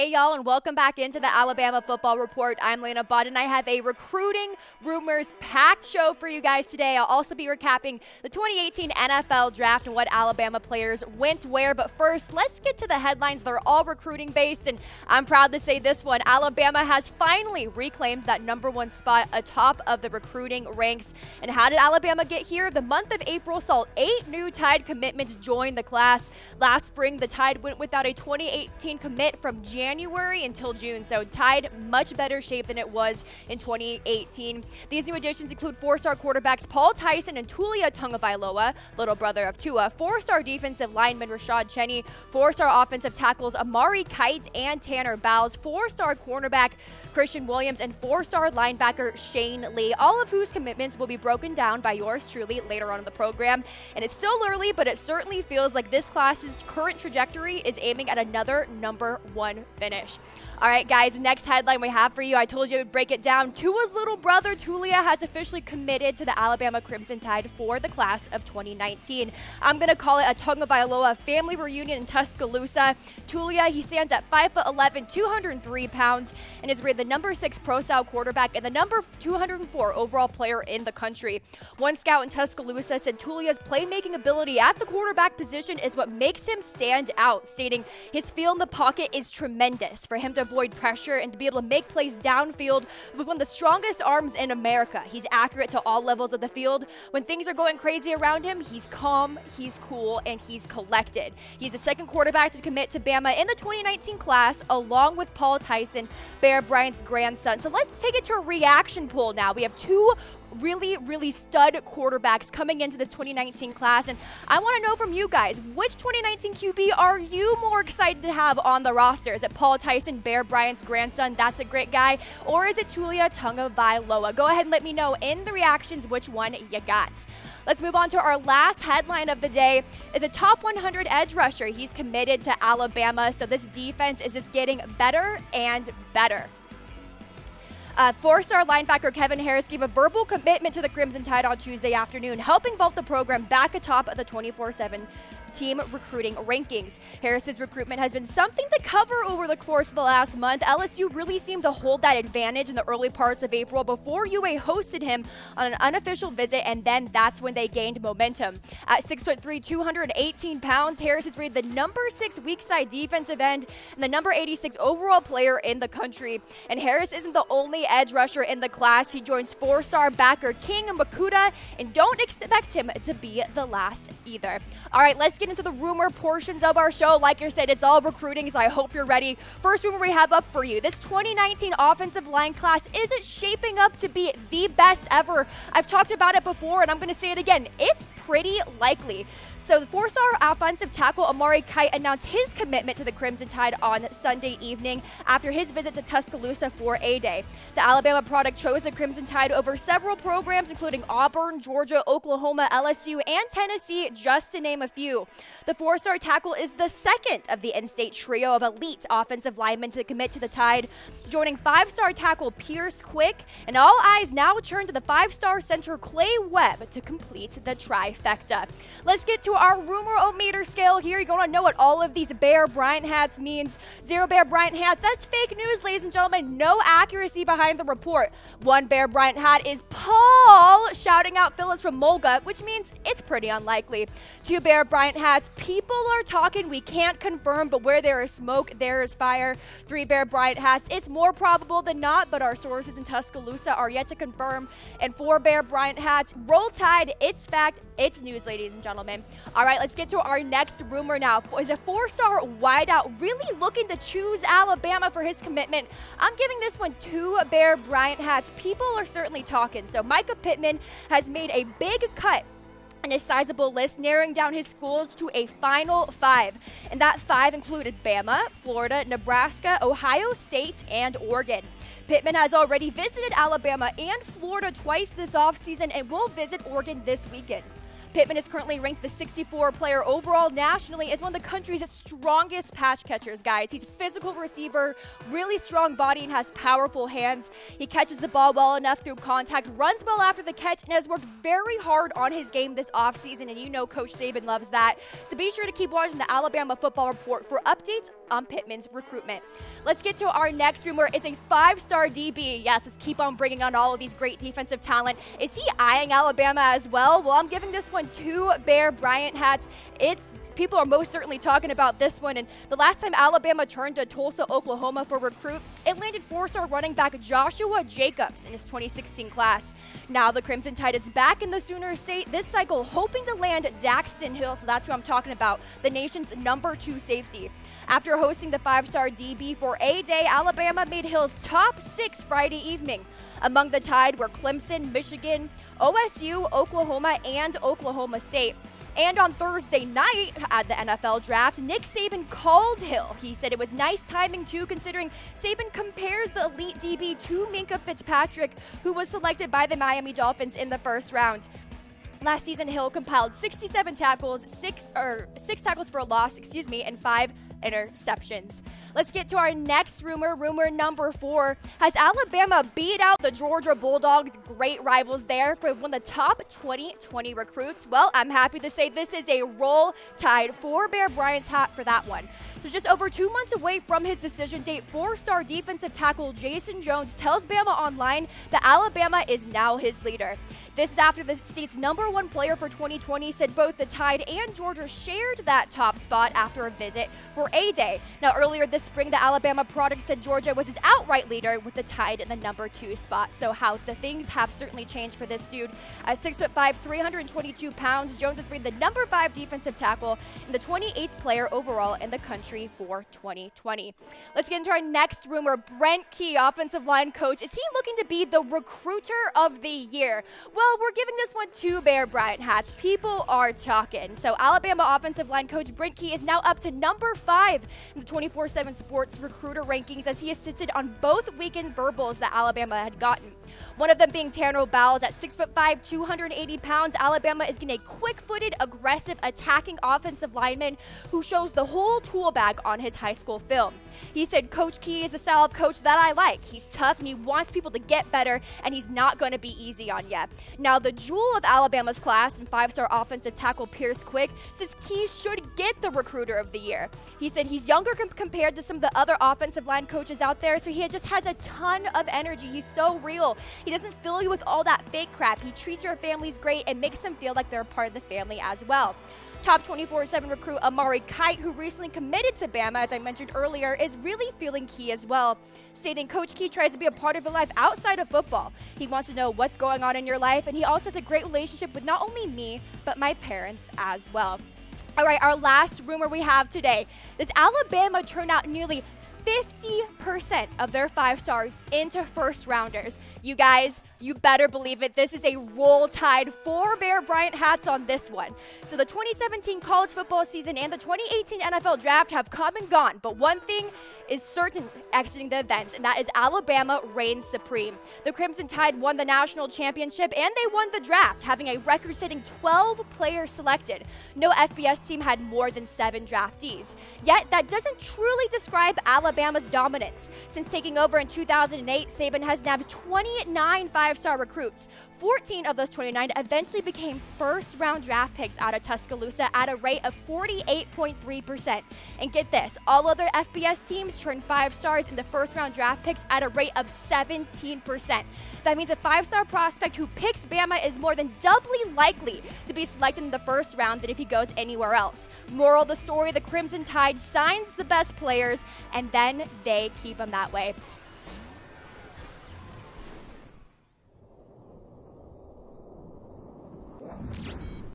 Hey y'all, and welcome back into the Alabama Football Report. I'm Lena Budd, and I have a recruiting rumors packed show for you guys today. I'll also be recapping the 2018 NFL Draft and what Alabama players went where. But first, let's get to the headlines. They're all recruiting based, and I'm proud to say this one. Alabama has finally reclaimed that #1 spot atop of the recruiting ranks. And how did Alabama get here? The month of April saw 8 new Tide commitments join the class. Last spring, the Tide went without a 2018 commit from January until June, so Tide much better shape than it was in 2018. These new additions include 4-star quarterbacks Paul Tyson and Tulia Tagovailoa, little brother of Tua, 4-star defensive lineman Rashad Cheney, 4-star offensive tackles Amari Kite and Tanner Bowles, 4-star cornerback Christian Williams, and 4-star linebacker Shane Lee, all of whose commitments will be broken down by yours truly later on in the program. And it's still early, but it certainly feels like this class's current trajectory is aiming at another #1 finish. All right, guys, next headline we have for you. I told you I would break it down. Tua's little brother, Tulia, has officially committed to the Alabama Crimson Tide for the class of 2019. I'm going to call it a Tagovailoa family reunion in Tuscaloosa. Tulia, he stands at 5'11", 203 pounds, and is rated the #6 pro-style quarterback and the #204 overall player in the country. One scout in Tuscaloosa said Tulia's playmaking ability at the quarterback position is what makes him stand out, stating his feel in the pocket is tremendous for him to avoid pressure and to be able to make plays downfield with one of the strongest arms in America. He's accurate to all levels of the field. When things are going crazy around him, he's calm, he's cool, and he's collected. He's the second quarterback to commit to Bama in the 2019 class, along with Paul Tyson, Bear Bryant's grandson. So let's take it to a reaction poll now. We have two really stud quarterbacks coming into this 2019 class, and I want to know from you guys, which 2019 QB are you more excited to have on the roster? Is it Paul Tyson, Bear Bryant's grandson? That's a great guy. Or is it Tulia Tagovailoa? Go ahead and let me know in the reactions which one you got. Let's move on to our last headline of the day. Is a top 100 edge rusher. He's committed to Alabama, so this defense is just getting better and better. 4-star linebacker Kevin Harris gave a verbal commitment to the Crimson Tide on Tuesday afternoon, helping vault the program back atop of the 24/7 team recruiting rankings. Harris's recruitment has been something to cover over the course of the last month. LSU really seemed to hold that advantage in the early parts of April before UA hosted him on an unofficial visit, and then that's when they gained momentum. At 6'3", 218 pounds, Harris is rated the #6 weak side defensive end and the #86 overall player in the country. And Harris isn't the only edge rusher in the class. He joins 4-star backer King Makuta, and don't expect him to be the last either. All right, let's get into the rumor portions of our show. Like I said, it's all recruiting, so I hope you're ready. First rumor we have up for you: this 2019 offensive line class isn't shaping up to be the best ever. I've talked about it before, and I'm going to say it again. It's pretty likely. So the 4-star offensive tackle Amari Kite announced his commitment to the Crimson Tide on Sunday evening after his visit to Tuscaloosa for A-Day. The Alabama product chose the Crimson Tide over several programs, including Auburn, Georgia, Oklahoma, LSU, and Tennessee, just to name a few. The 4-star tackle is the second of the in-state trio of elite offensive linemen to commit to the Tide, joining 5-star tackle Pierce Quick, and all eyes now turn to the 5-star center Clay Webb to complete the trifecta. Let's get to our rumor-o-meter scale here. You're going to know what all of these Bear Bryant hats means. 0 Bear Bryant hats, that's fake news, ladies and gentlemen. No accuracy behind the report. 1 Bear Bryant hat is Paul shouting out Phyllis from Mulga, which means it's pretty unlikely. 2 Bear Bryant hats, people are talking, we can't confirm, but where there is smoke, there is fire. 3 Bear Bryant hats, it's more probable than not, but our sources in Tuscaloosa are yet to confirm. And 4 Bear Bryant hats, roll Tide, it's fact, it's news, ladies and gentlemen. All right, let's get to our next rumor now. Is a 4-star wideout really looking to choose Alabama for his commitment? I'm giving this one 2 Bear Bryant hats. People are certainly talking. So Myka Pittman has made a big cut in a sizable list, narrowing down his schools to a final 5. And that 5 included Bama, Florida, Nebraska, Ohio State, and Oregon. Pittman has already visited Alabama and Florida twice this offseason and will visit Oregon this weekend. Pittman is currently ranked the 64 player overall nationally as one of the country's strongest pass catchers, guys. He's a physical receiver, really strong body, and has powerful hands. He catches the ball well enough through contact, runs well after the catch, and has worked very hard on his game this offseason, and you know Coach Saban loves that. So be sure to keep watching the Alabama Football Report for updates on Pittman's recruitment. Let's get to our next rumor. It's a 5-star DB. Yes, let's keep on bringing on all of these great defensive talent. Is he eyeing Alabama as well? Well, I'm giving this one 2 Bear Bryant hats. People are most certainly talking about this one, and the last time Alabama turned to Tulsa, Oklahoma for recruit, it landed 4-star running back Joshua Jacobs in his 2016 class. Now the Crimson Tide is back in the Sooner State this cycle, hoping to land Daxton Hill, so that's who I'm talking about, the nation's number 2 safety. After hosting the 5-star DB for a day, Alabama made Hill's top 6 Friday evening. Among the Tide were Clemson, Michigan, OSU, Oklahoma, and Oklahoma State. And on Thursday night at the NFL draft, Nick Saban called Hill. He said it was nice timing too, considering Saban compares the elite DB to Myka Fitzpatrick, who was selected by the Miami Dolphins in the first round. Last season, Hill compiled 67 tackles, 6 tackles for a loss, and 5 interceptions. Let's get to our next rumor. Rumor number 4. Has Alabama beat out the Georgia Bulldogs, great rivals there, for one of the top 2020 recruits? Well, I'm happy to say this is a Roll Tide for Bear Bryant's hat for that one. So just over 2 months away from his decision date, 4-star defensive tackle Jason Jones tells Bama Online that Alabama is now his leader. This is after the state's #1 player for 2020 said both the Tide and Georgia shared that top spot after a visit for a day. Now, earlier this spring, the Alabama product said Georgia was his outright leader, with the Tide in the #2 spot. So how the things have certainly changed for this dude. At 6'5", 322 pounds, Jones is rated the #5 defensive tackle and the 28th player overall in the country for 2020. Let's get into our next rumor. Brent Key, offensive line coach, is he looking to be the recruiter of the year? Well, we're giving this one 2 Bear Bryant hats. People are talking. So Alabama offensive line coach Brent Key is now up to #5 in the 24/7 Sports recruiter rankings, as he assisted on both weekend verbals that Alabama had gotten. One of them being Tanner Bowles at 6'5", 280 pounds. Alabama is getting a quick-footed, aggressive, attacking offensive lineman who shows the whole tool bag on his high school film. He said, Coach Key is a style of coach that I like. He's tough and he wants people to get better, and he's not going to be easy on you. Now, the jewel of Alabama's class and 5-star offensive tackle Pierce Quick says Key should get the recruiter of the year. He said he's younger compared to some of the other offensive line coaches out there, so he just has a ton of energy. He's so real. He doesn't fill you with all that fake crap. He treats your families great and makes them feel like they're a part of the family as well. Top 24/7 recruit Amari Kite, who recently committed to Bama, as I mentioned earlier, is really feeling Key as well, stating Coach Key tries to be a part of your life outside of football. He wants to know what's going on in your life, and he also has a great relationship with not only me, but my parents as well. All right, our last rumor we have today. Does Alabama turn out nearly 50% of their 5 stars into first rounders? You guys, you better believe it. This is a Roll Tide. 4 Bear Bryant hats on this one. So the 2017 college football season and the 2018 NFL draft have come and gone, but one thing is certain exiting the events, and that is Alabama reigns supreme. The Crimson Tide won the national championship and they won the draft, having a record-setting 12 players selected. No FBS team had more than 7 draftees. Yet that doesn't truly describe Alabama's dominance. Since taking over in 2008, Saban has nabbed 29 5-star recruits. 14 of those 29 eventually became first-round draft picks out of Tuscaloosa at a rate of 48.3%. And get this, all other FBS teams turned 5 stars into first-round draft picks at a rate of 17%. That means a 5-star prospect who picks Bama is more than doubly likely to be selected in the first round than if he goes anywhere else. Moral of the story, the Crimson Tide signs the best players, and then they keep them that way.